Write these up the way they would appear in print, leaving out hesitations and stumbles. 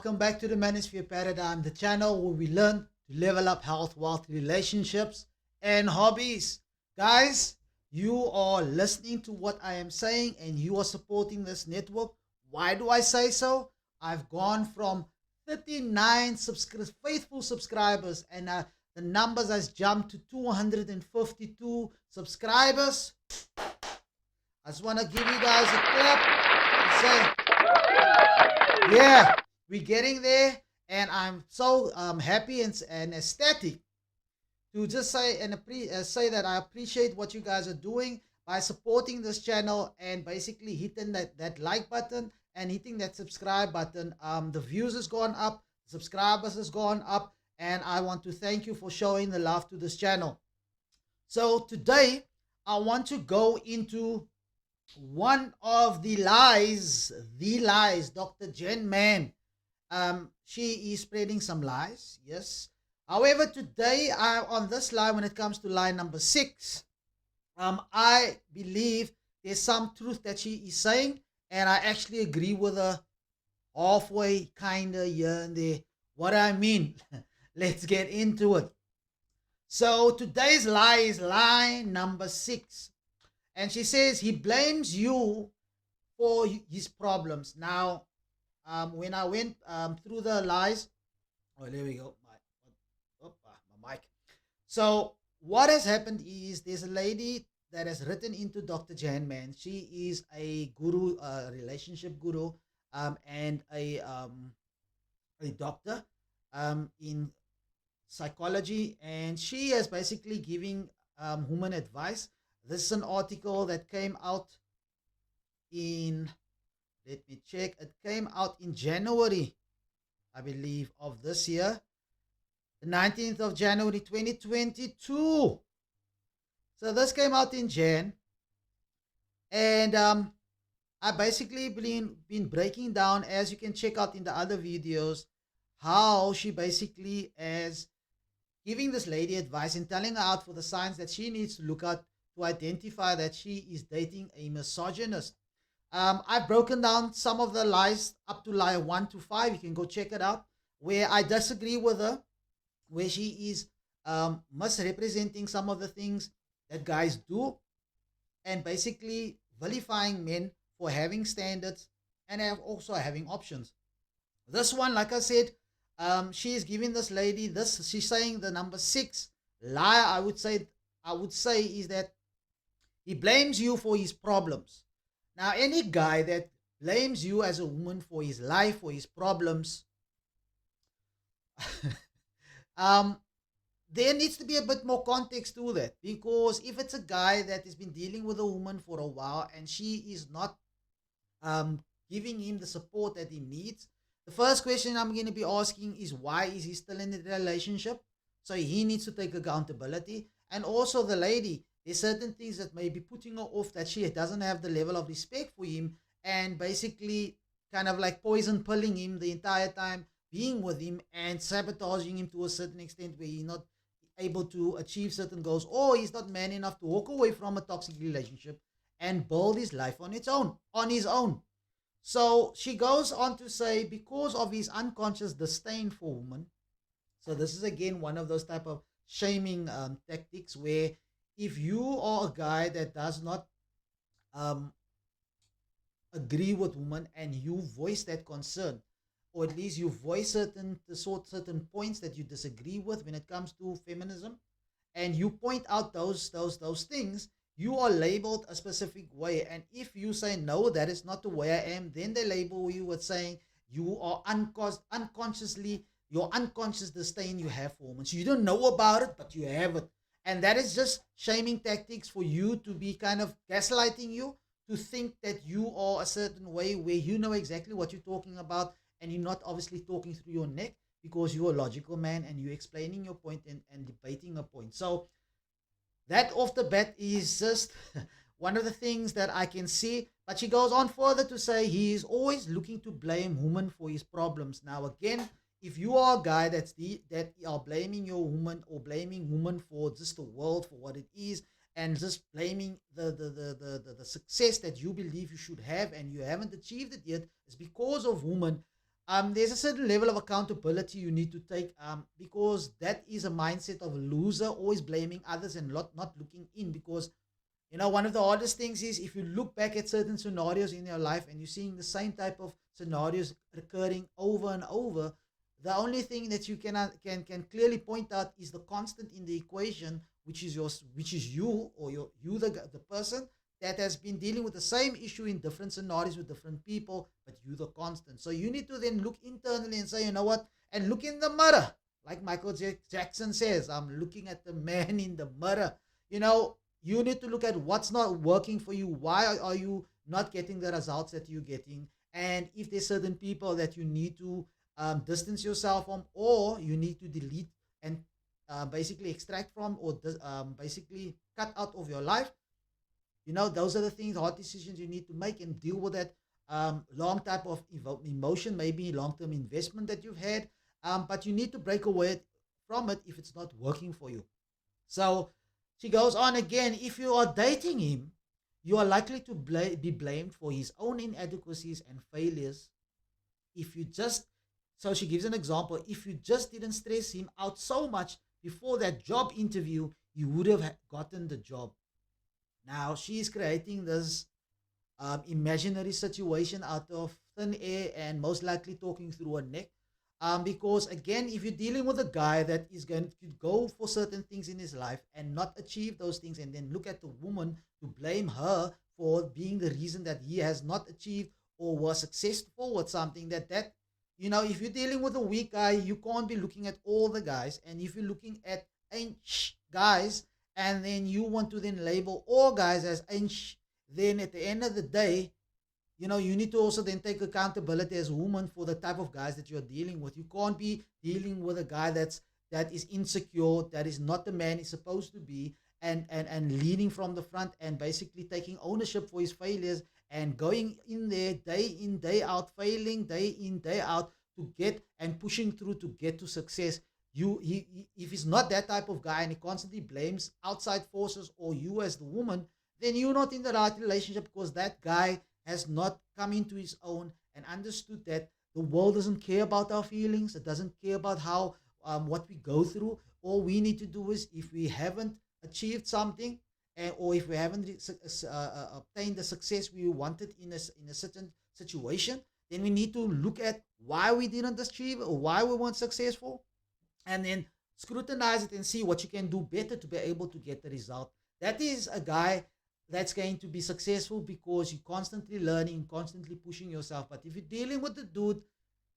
welcome back to the Manosphere Paradigm, the channel where we learn to level up health, wealth, relationships, and hobbies. Guys, you are listening to what I am saying and you are supporting this network. Why do I say so? I've gone from 39 faithful subscribers and the numbers has jumped to 252 subscribers. I just want to give you guys a clap and say, yeah, we're getting there. And I'm so happy and ecstatic to just say and say that I appreciate what you guys are doing by supporting this channel and basically hitting that like button and hitting that subscribe button. The views has gone up, subscribers has gone up, and I want to thank you for showing the love to this channel. So today I want to go into one of the lies, Dr.Jenn Mann. She is spreading some lies, yes. However, today on this lie, when it comes to lie number 6, I believe there's some truth that she is saying, and I actually agree with her halfway, kinda here and there. What I mean, let's get into it. So today's lie is lie number 6. And she says he blames you for his problems. Now, when I went through the lies, oh, there we go, my mic. So what has happened is there's a lady that has written into Dr.Jenn Mann. She is a guru, a relationship guru, and a doctor in psychology, and she is basically giving women advice. This is an article that came out in, let me check, it came out in January, I believe, of this year, the 19th of January 2022. So this came out in Jan, and I basically been breaking down, as you can check out in the other videos, how she basically is giving this lady advice and telling her out for the signs that she needs to look at to identify that she is dating a misogynist. I've broken down some of the lies up to lie 1 to 5. You can go check it out, where I disagree with her, where she is misrepresenting some of the things that guys do and basically vilifying men for having standards and also having options. This one, like I said, she is giving this lady this. She's saying the number 6 lie. I would say is that he blames you for his problems. Now, any guy that blames you as a woman for his life, for his problems, there needs to be a bit more context to that. Because if it's a guy that has been dealing with a woman for a while and she is not giving him the support that he needs, the first question I'm going to be asking is, why is he still in the relationship? So he needs to take accountability. And also the lady, there's certain things that may be putting her off, that she doesn't have the level of respect for him and basically kind of like poison pilling him the entire time being with him and sabotaging him to a certain extent where he's not able to achieve certain goals, or he's not man enough to walk away from a toxic relationship and build his life on his own. So she goes on to say, because of his unconscious disdain for women. So this is again one of those type of shaming tactics, where if you are a guy that does not agree with women and you voice that concern, or at least you voice certain points that you disagree with when it comes to feminism, and you point out those things, you are labeled a specific way. And if you say, no, that is not the way I am, then they label you with saying you are unconsciously, your unconscious disdain you have for women. So you don't know about it, but you have it. And that is just shaming tactics for you to be kind of gaslighting you to think that you are a certain way, where you know exactly what you're talking about and you're not obviously talking through your neck, because you're a logical man and you're explaining your point and debating a point. So that off the bat is just one of the things that I can see. But she goes on further to say he is always looking to blame women for his problems. Now again, if you are a guy that are blaming your woman, or blaming women for just the world for what it is, and just blaming the success that you believe you should have and you haven't achieved it yet, is because of women, there's a certain level of accountability you need to take, because that is a mindset of a loser, always blaming others and not looking in. Because one of the hardest things is if you look back at certain scenarios in your life and you're seeing the same type of scenarios recurring over and over, the only thing that you can clearly point out is the constant in the equation, which is you, or the person that has been dealing with the same issue in different scenarios with different people, but you the constant. So you need to then look internally and say, you know what, and look in the mirror, like Michael Jackson says, I'm looking at the man in the mirror. You know, you need to look at what's not working for you. Why are you not getting the results that you're getting? And if there's certain people that you need to distance yourself from, or you need to delete and basically extract from, or basically cut out of your life, those are the things, hard decisions you need to make and deal with that long type of emotion, maybe long-term investment that you've had. But you need to break away from it if it's not working for you. So she goes on again, if you are dating him, you are likely to be blamed for his own inadequacies and failures. If you just, so she gives an example, if you just didn't stress him out so much before that job interview, you would have gotten the job. Now she's creating this imaginary situation out of thin air and most likely talking through a neck. Because again, if you're dealing with a guy that is going to go for certain things in his life and not achieve those things, and then look at the woman to blame her for being the reason that he has not achieved or was successful with something, if you're dealing with a weak guy, you can't be looking at all the guys. And if you're looking at ancient guys, and then you want to then label all guys as ancient, then at the end of the day, you need to also then take accountability as a woman for the type of guys that you're dealing with. You can't be dealing with a guy that is insecure, that is not the man he's supposed to be, and leading from the front and basically taking ownership for his failures and going in there day in, day out, failing day in, day out to get and pushing through to get to success. If he's not that type of guy and he constantly blames outside forces or you as the woman, then you're not in the right relationship, because that guy has not come into his own and understood that the world doesn't care about our feelings. It doesn't care about how what we go through. All we need to do is, if we haven't achieved something, or if we haven't obtained the success we wanted in a certain situation, then we need to look at why we didn't achieve or why we weren't successful, and then scrutinize it and see what you can do better to be able to get the result. That is a guy that's going to be successful, because you're constantly learning, constantly pushing yourself. But if you're dealing with a dude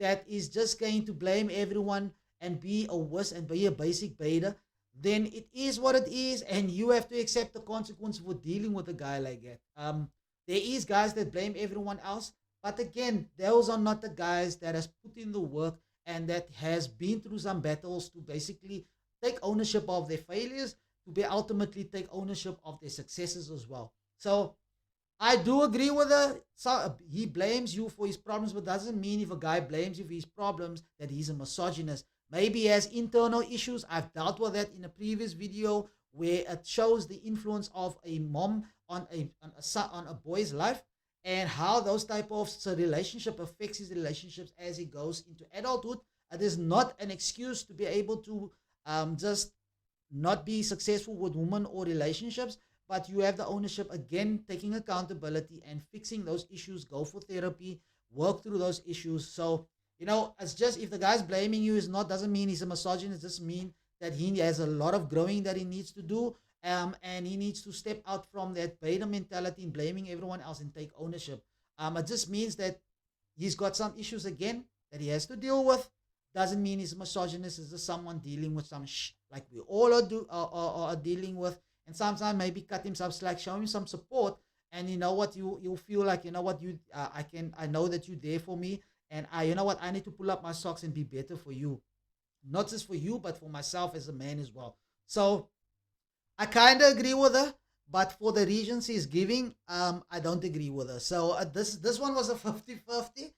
that is just going to blame everyone and be a wuss and be a basic beta, then it is what it is, and you have to accept the consequence for dealing with a guy like that. There is guys that blame everyone else, but again, those are not the guys that has put in the work and that has been through some battles to basically take ownership of their failures, to be ultimately take ownership of their successes as well. So I do agree with her. So he blames you for his problems, but doesn't mean if a guy blames you for his problems that he's a misogynist. Maybe he has internal issues. I've dealt with that in a previous video where it shows the influence of a mom on a boy's life, and how those type of relationship affects his relationships as he goes into adulthood. It is not an excuse to be able to just not be successful with women or relationships, but you have the ownership, again, taking accountability and fixing those issues. Go for therapy, work through those issues. So it's just, if the guy's blaming you, is not doesn't mean he's a misogynist. It just mean that he has a lot of growing that he needs to do, and he needs to step out from that beta mentality and blaming everyone else and take ownership. It just means that he's got some issues again that he has to deal with. Doesn't mean he's a misogynist. It's just someone dealing with some like we all are dealing with. And sometimes maybe cut him some slack, show him some support, and you know what, you'll feel like, I know that you're there for me, and I need to pull up my socks and be better for you, not just for you but for myself as a man as well. So I kind of agree with her, but for the reasons he's giving, I don't agree with her. So this one was a 50-50.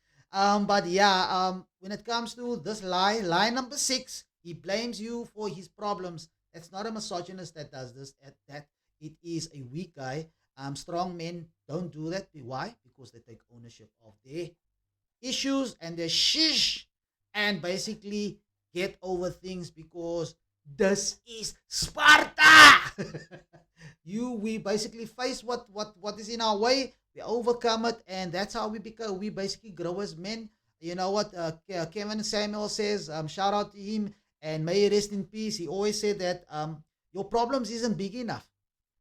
But yeah, when it comes to this lie number 6, he blames you for his problems. It's not a misogynist that does this. That it is a weak guy. Strong men don't do that. Why? Because they take ownership of their issues and they shish and basically get over things because this is Sparta. We basically face what is in our way, we overcome it, and that's how we basically grow as men. You know what Kevin Samuel says, shout out to him and may he rest in peace. He always said that your problems isn't big enough.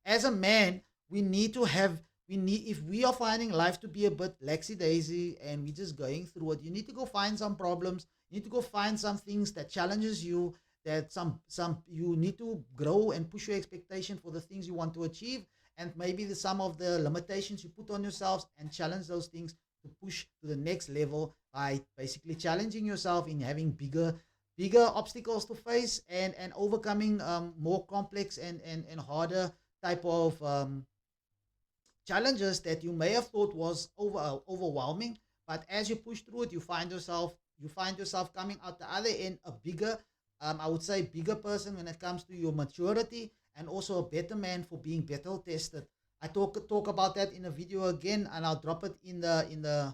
As a man, we need to have we need if we are finding life to be a bit laxy daisy and we're just going through it, you need to go find some problems. You need to go find some things that challenges you, that some you need to grow and push your expectation for the things you want to achieve, and maybe some of the limitations you put on yourselves, and challenge those things to push to the next level by basically challenging yourself in having bigger obstacles to face, and overcoming more complex and harder type of challenges that you may have thought was overwhelming, but as you push through it, you find yourself coming out the other end a bigger, I would say bigger person when it comes to your maturity, and also a better man for being battle tested. I talk about that in a video again, and I'll drop it in the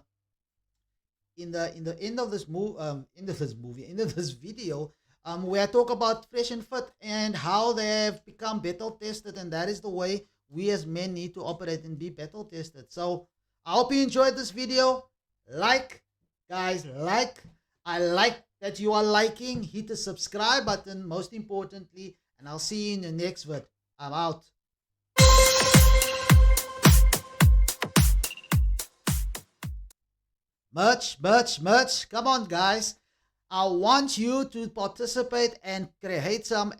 end of this end of this video, where I talk about fresh and fit and how they've become battle tested, and that is the way we as men need to operate and be battle tested. So I hope you enjoyed this video. Like, guys, like. I like that you are liking. Hit the subscribe button, most importantly, and I'll see you in the next vid. I'm out. Much. Come on, guys. I want you to participate and create some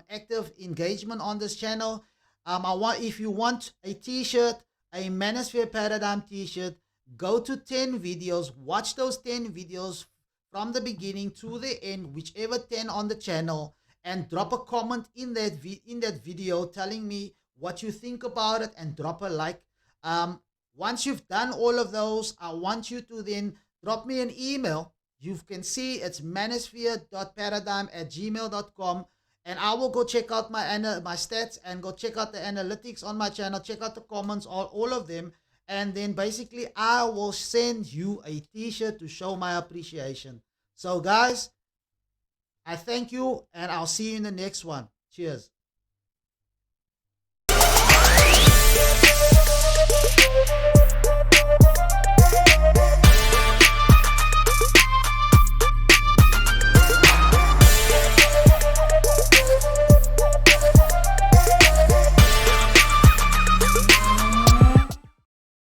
active engagement on this channel. I want If you want a T-shirt, a Manosphere Paradigm T-shirt, go to 10 videos. Watch those 10 videos from the beginning to the end, whichever 10 on the channel, and drop a comment in that video telling me what you think about it, and drop a like. Once you've done all of those, I want you to then drop me an email. You can see it's manosphere.paradigm@gmail.com, and I will go check out my stats and go check out the analytics on my channel, check out the comments, all of them, and then basically I will send you a T-shirt to show my appreciation. So guys, I thank you, and I'll see you in the next one. Cheers.